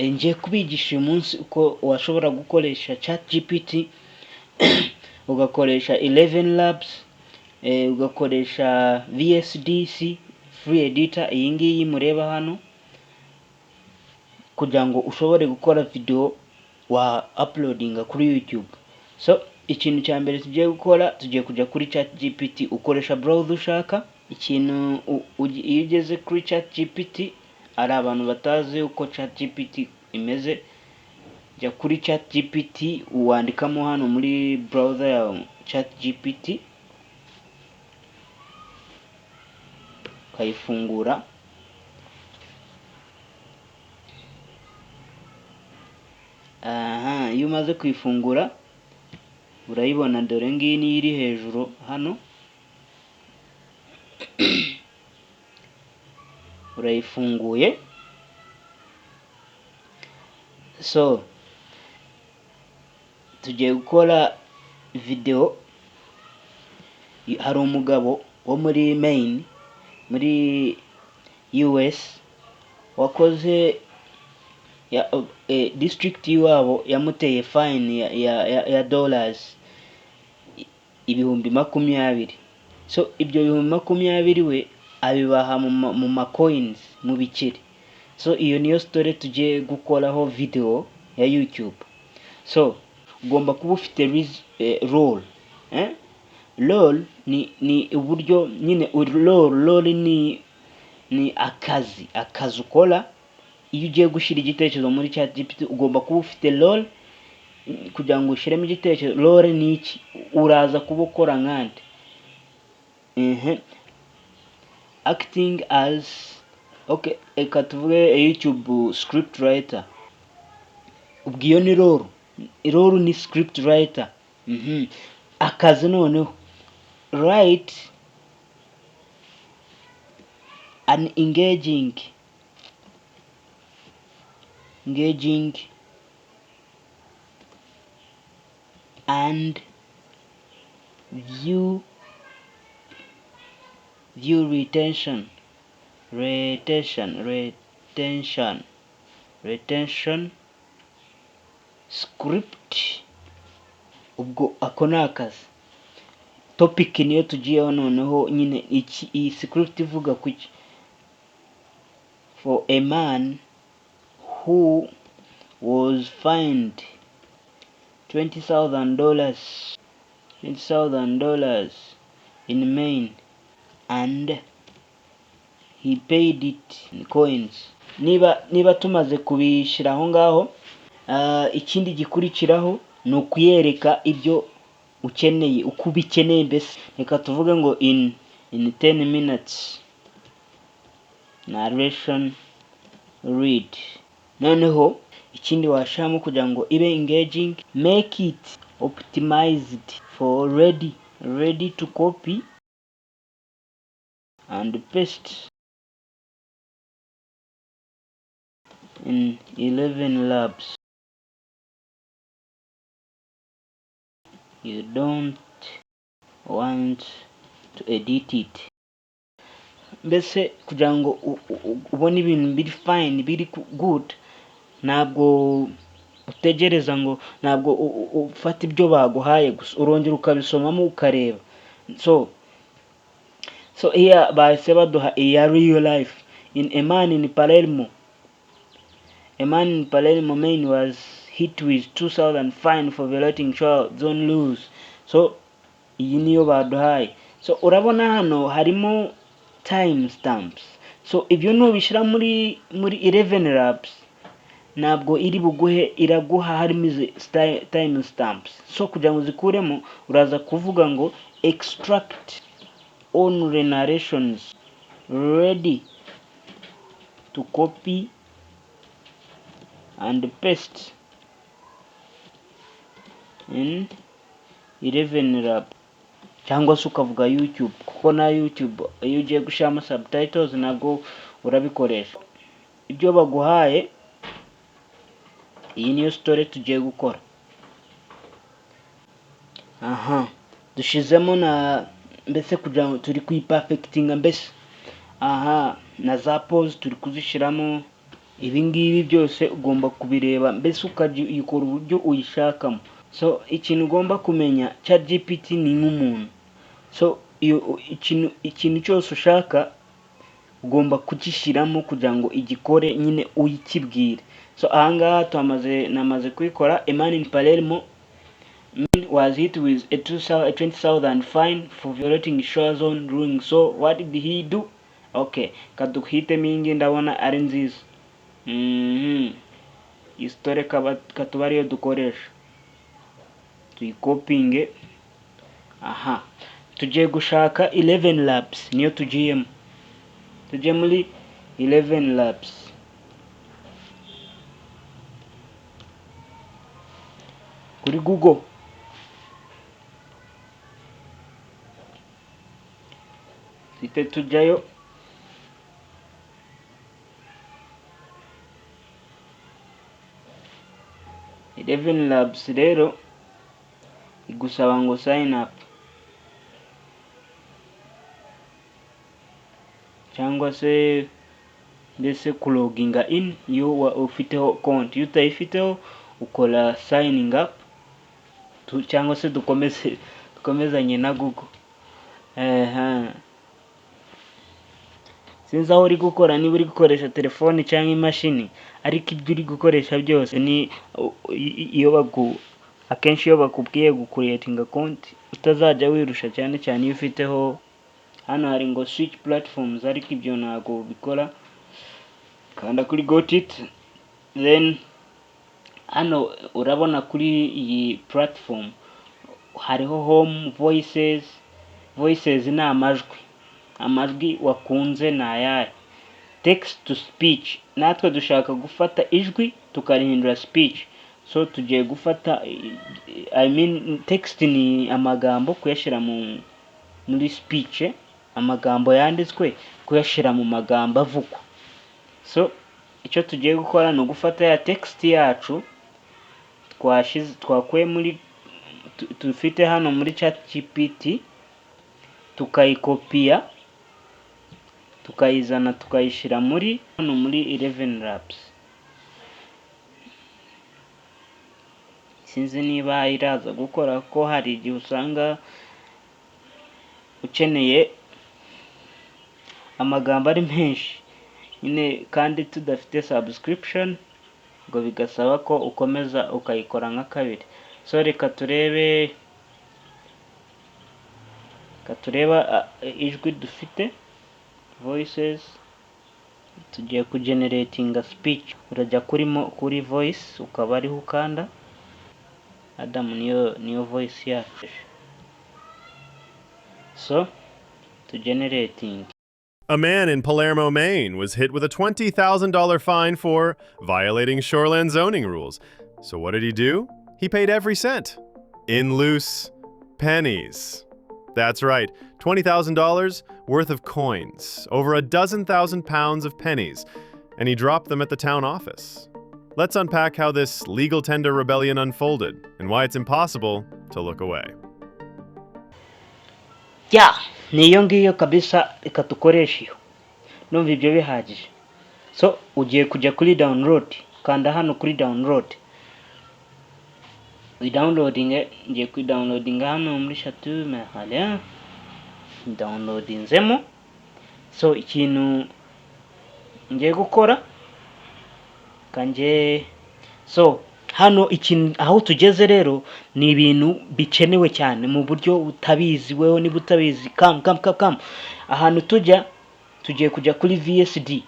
ngiye kubigisha uyu munsi uko washobora gukoresha ChatGPT ugakoresha 11 Labs, ugakoresha VSDC free editor iyi ngiyi mureba hano, kugira ngo ushobore gukora video wa uploadinga kuri YouTube. So ikintu cya mbere tugiye gukora, tugiye kujya kuri ChatGPT ukoresha browser ushaka. Ikintu iyo ugeze kuri ChatGPT, ari abantu batazi uko ChatGPT imeze, jya kuri ChatGPT uwandikamo hano muri browser ya ChatGPT ukayifungura. Iyo umaze kuyifungura urayibona, dore ngiyi niyo iri hejuru hano. Urayifunguye. So tugiye gukora video. Hari umugabo wo muri Maine muri US wakoze district iwabo yamuteye fine ya dollars 20,000. So ibyo 20,000 we abibaha mu ma coins, mu bikeri. So iyo niyo story tugiye gukoraho video ya YouTube. So ugomba kuba ufite role. Role ni uburyo nyine, role ni akazi ukora. Iyo ugiye gushyira igitekerezo muri ChatGPT ugomba kuba ufite role kugira ngo ushyiremo igitekerezo. Role ni iki? Uraza kuba ukora nkande. Acting as eka tuvuge YouTube script writer. Ubwo iyo ni role. Role ni script writer. Akazi noneho, write an engaging and view retention script. Ubwo ako ni akazi. Topic niyo tugiyeho noneho nyine, iyi script ivuga kuki. For a man who was fined $20,000 in Maine and he paid it in coins. Niba tumaze kubishyira aho ngaho, ikindi gikurikiraho ni ukuyereka ibyo ukeneye, uko ubikeneye mbese. Reka tuvuge ngo in 10 minutes narration read. Noneho ikindi washamo kugira ngo ibe engaging, make it optimized for ready to copy and paste in 11 Labs. You don't want to edit it. Mbese kugira ngo ubone ibintu biri fine, biri good, ntabwo utegereza ngo, ntabwo ufata ibyo baguhaye gusa, urongera ukabisomamo ukareba. So here bahise baduha iya real life. A man in Palermo, Maine was hit with $2,000 fine for violating zone rules. So iyi niyo baduhaye. So urabona hano harimo time stamps. So ibyo nubishyira muri 11 Labs ntabwo iri buguhe, iraguha harimo izi time stamps. So kugira ngo zikuremo uraza kuvuga ngo extract only narrations ready to copy and paste in 11 Labs. Cyangwa se ukavuga YouTube, kuko na YouTube iyo ugiye gushyiramo subtitles ntabwo urabikoresha. Ibyo baguhaye, iyi niyo story tugiye gukora. Dushizemo na mbese kugira ngo turi kuyiperfectinga mbese. Na za pause turi kuzishyiramo ibi ngibi byose ugomba kubireba mbese ukayikora uburyo uyishakamo. So ikintu ugomba kumenya, ChatGPT ni nk'umuntu. So iyo ikintu cyose ushaka ugomba kugishyiramo kugira ngo igikore nyine uyikibwire. So ahangaha namaze kuyikora. A man in Palermo was hit with a 20,000 fine for violating shore zone ruling. So what did he do? Okay, kaduhite mingi ndabona ari nziza. Istore katuba ariyo dukoresha, tuyikopinge. Aha, tugiye gushaka 11 labs, niyo tugiyemo. Tujye muri 11 labs. Kuri Google site tujyayo. Eleven labs rero igusaba ngo sign up cyangwa se mbese kuloginga in iyo ufiteho konti. Iyo utayifiteho ukora signing up cyangwa se dukomezanye na Google. Sinzi aho uri gukora, niba uri gukoresha telefoni cyangwa imashini, ariko ibyo uri gukoresha byose ni akenshi iyo bakubwiye gucreatinga konti utazajya wirusha, cyane cyane iyo ufiteho. Hano hari ngo switch platforms, ariko ibyo ntabwo bikora. Kanda kuri got it, then hano urabona kuri iyi platform hariho home, voices ni amajwi wakunze ni ayahe. Text to speech, natwe dushaka gufata ijwi tukarihindura speech. So tugiye gufata text ni amagambo kuyashyira muri speech, amagambo yanditswe kuyashyira mu magambo avugwa. So icyo tugiye gukora ni ugufata ya text yacu twakuye muri dufite hano muri ChatGPT, tukayikopiya tukayizana tukayishyira hano muri 11 labs. Sinzi niba iraza gukora, ko hari igihe usanga ukeneye amagambo ari menshi nyine kandi tudafite subscription, ngo bigasaba ko ukomeza ukayikora nka kabiri. So reka tureba ijwi dufite, voices. Tugiye kugeneratinga speech, urajya kuri voice ukaba ariho ukanda. Adam niyo voice yacu. So to generating. A man in Palermo, Maine was hit with a $20,000 fine for violating shoreland zoning rules. So what did he do? He paid every cent in loose pennies. That's right, $20,000 worth of coins, over 12,000 pounds of pennies, and he dropped them at the town office. Let's unpack how this legal tender rebellion unfolded and why it's impossible to look away. Yeah, niyo ngiyo kabisa, ikatukoresha iyo. Numva ibyo bihagije. So ugiye kujya kuri download, kanda hano kuri download. Ngiye kuri downloading hano muri Chateau Merlin, downloadinzemo. So ikintu ngiye gukora so hano aho tugeze rero ni ibintu bikenewe cyane mu buryo utabizi wewe, niba utabizi kam ahantu tugiye kujya kuri VSD.